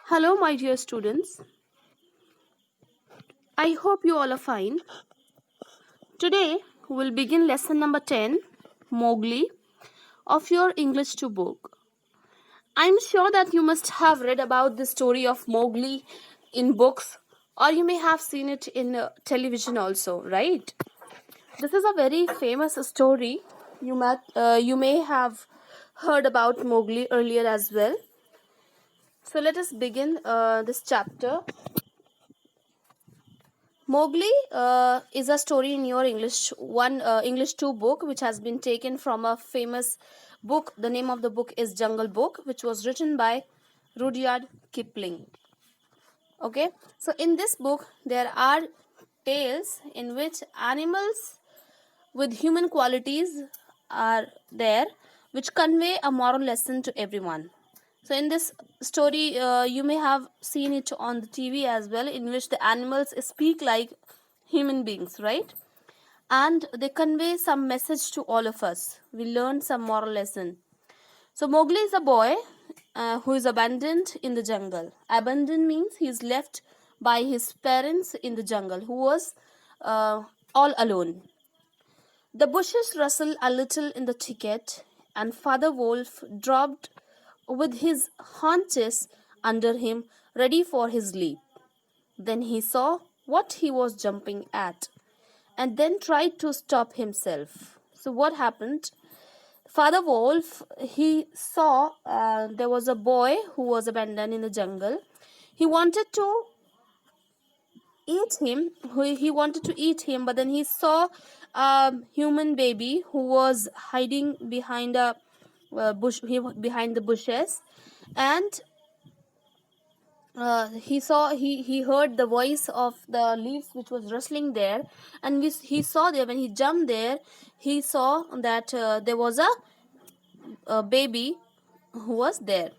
Hello, my dear students. I hope you all are fine. Today, we'll begin lesson number 10, Mowgli, of your English 2 book. I'm sure that you must have read about the story of Mowgli in books, or you may have seen it in television also, right? This is a very famous story. You may have heard about Mowgli earlier as well. So let us begin this chapter. Mowgli is a story in your English 2 book, which has been taken from a famous book. The name of the book is Jungle Book, which was written by Rudyard Kipling. Okay, so in this book there are tales in which animals with human qualities are there, which convey a moral lesson to everyone. So in this story, you may have seen it on the TV as well, in which the animals speak like human beings, right? And they convey some message to all of us. We learn some moral lesson. So Mowgli is a boy who is abandoned in the jungle. Abandoned means he is left by his parents in the jungle, who was all alone. The bushes rustled a little in the thicket, and Father Wolf dropped with his haunches under him, ready for his leap. Then he saw what he was jumping at, and then tried to stop himself. So, what happened? Father Wolf, he saw there was a boy who was abandoned in the jungle. He wanted to eat him. He wanted to eat him, but then he saw a human baby who was hiding behind a behind the bushes, and he heard the voice of the leaves which was rustling there, and he saw there when he jumped there. He saw that there was a baby who was there.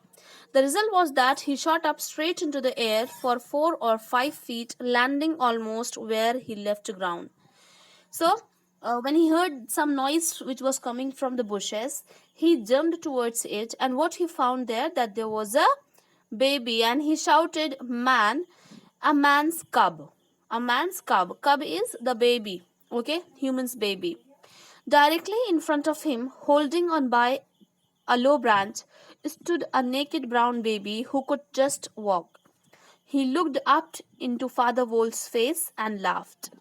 The result was that he shot up straight into the air for 4 or 5 feet, landing almost where he left ground. So, when he heard some noise which was coming from the bushes, he jumped towards it, and what he found there, that there was a baby, and he shouted, "Man, a man's cub, a man's cub." Cub is the baby, okay, human's baby. Directly in front of him, holding on by a low branch, stood a naked brown baby who could just walk. He looked up into Father Wolf's face and laughed.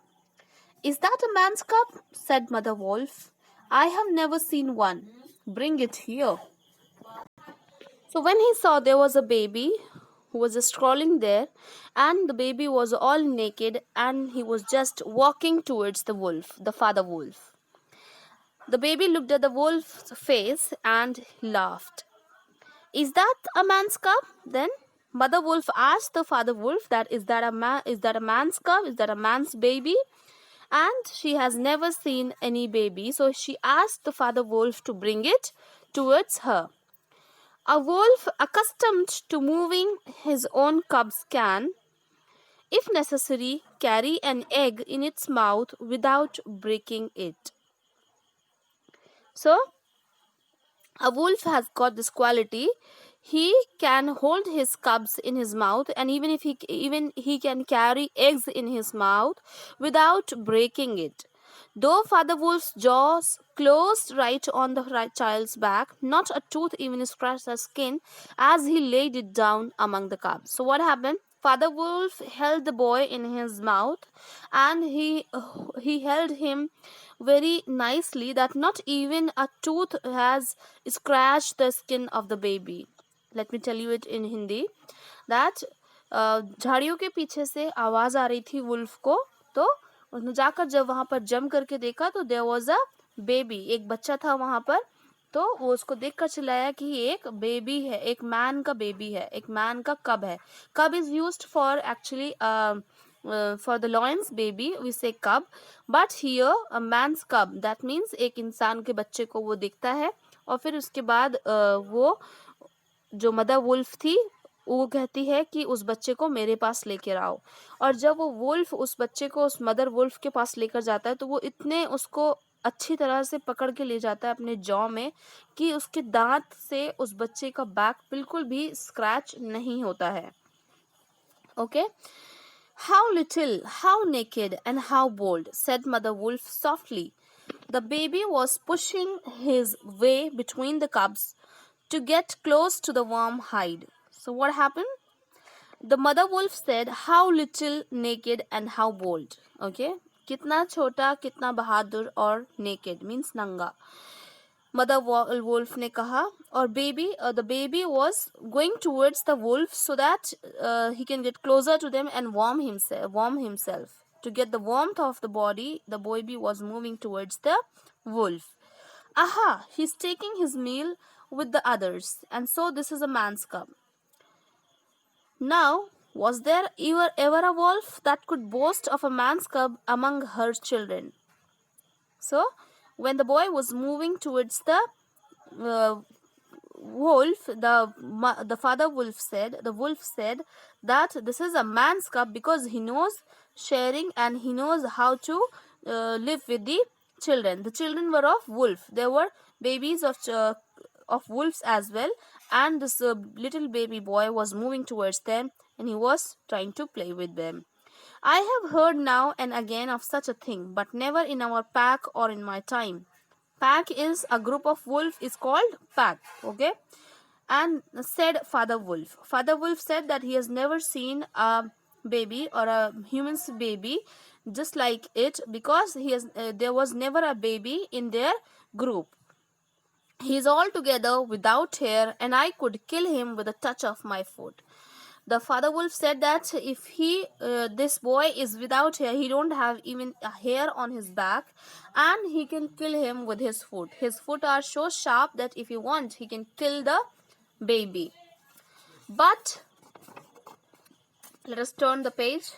"Is that a man's cub?" said Mother Wolf. "I have never seen one. Bring it here." So when he saw there was a baby who was just crawling there, and the baby was all naked, and he was just walking towards the wolf, the father wolf. The baby looked at the wolf's face and laughed. "Is that a man's cub?" Then Mother Wolf asked the father wolf, that is that a man's cub? Is that a man's baby? And she has never seen any baby, so she asked the father wolf to bring it towards her. A wolf accustomed to moving his own cubs can, if necessary, carry an egg in its mouth without breaking it. So, a wolf has got this quality. He can hold his cubs in his mouth, and even he can carry eggs in his mouth without breaking it. Though Father Wolf's jaws closed right on the child's back, not a tooth even scratched the skin as he laid it down among the cubs. So what happened? Father Wolf held the boy in his mouth, and he held him very nicely, that not even a tooth has scratched the skin of the baby. Let me tell you it in Hindi, that झाड़ियों के पीछे से आवाज आ रही थी wolf को, तो उसने जाकर जब वहां पर जम करके देखा तो देयर वाज अ बेबी, एक बच्चा था वहां पर। तो वो उसको देखकर चिल्लाया कि एक बेबी है, एक मैन का बेबी है, एक मैन का कब है। कब is used for actually for the lion's baby we say cub, but here a man's cub, that means एक इंसान के बच्चे को वो दिखता है। और फिर उसके बाद वो जो मदर वुल्फ थी वो कहती है कि उस बच्चे को मेरे पास लेकर आओ। और जब वो वुल्फ उस बच्चे को उस मदर वुल्फ के पास लेकर जाता है, तो वो इतने उसको अच्छी तरह से पकड़ के ले जाता है अपने जॉ में, कि उसके दांत से उस बच्चे का बैक बिल्कुल भी स्क्रैच नहीं होता है। Okay. How little, how naked, and how bold, said Mother Wolf softly. The baby was pushing his way between the cubs to get close to the warm hide. So, what happened? The mother wolf said, how little, naked, and how bold. Okay? Kitna chota, kitna bahadur, or naked means nanga. Mother wolf ने कहा और the baby was going towards the wolf so that he can get closer to them and warm himself. To get the warmth of the body, the baby was moving towards the wolf. Aha, he's taking his meal with the others, and so this is a man's cub. Now, was there ever a wolf that could boast of a man's cub among her children? So, when the boy was moving towards the uh, wolf, the father wolf said, the wolf said that this is a man's cub because he knows sharing and he knows how to live with the children. The children were of wolf. There were babies of wolves as well, and this little baby boy was moving towards them and he was trying to play with them. I have heard now and again of such a thing, but never in our pack or in my time. Pack is a group of wolf is called pack. Okay. And said Father Wolf. Father Wolf said that he has never seen a baby or a human's baby just like it because there was never a baby in their group. He is altogether without hair, and I could kill him with a touch of my foot. The father wolf said that if this boy is without hair, he don't have even a hair on his back, and he can kill him with his foot. His foot are so sharp that if he wants, he can kill the baby. But let us turn the page.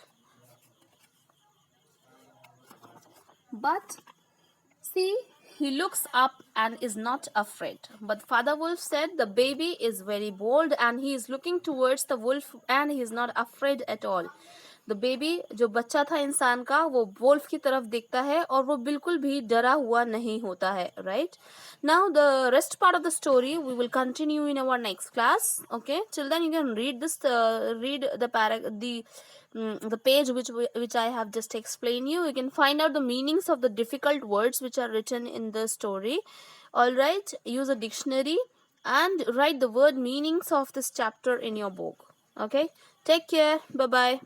But see, he looks up and is not afraid. But Father Wolf said the baby is very bold and he is looking towards the wolf and he is not afraid at all. The baby, जो बच्चा था इंसान का, वो Wolff की तरफ देखता है और वो बिल्कुल भी डरा हुआ नहीं होता है, right? Now the rest part of the story we will continue in our next class. Okay, till then you can read this, read the page which I have just explained you. You can find out the meanings of the difficult words which are written in the story. All right, use a dictionary and write the word meanings of this chapter in your book. Okay, take care. Bye bye.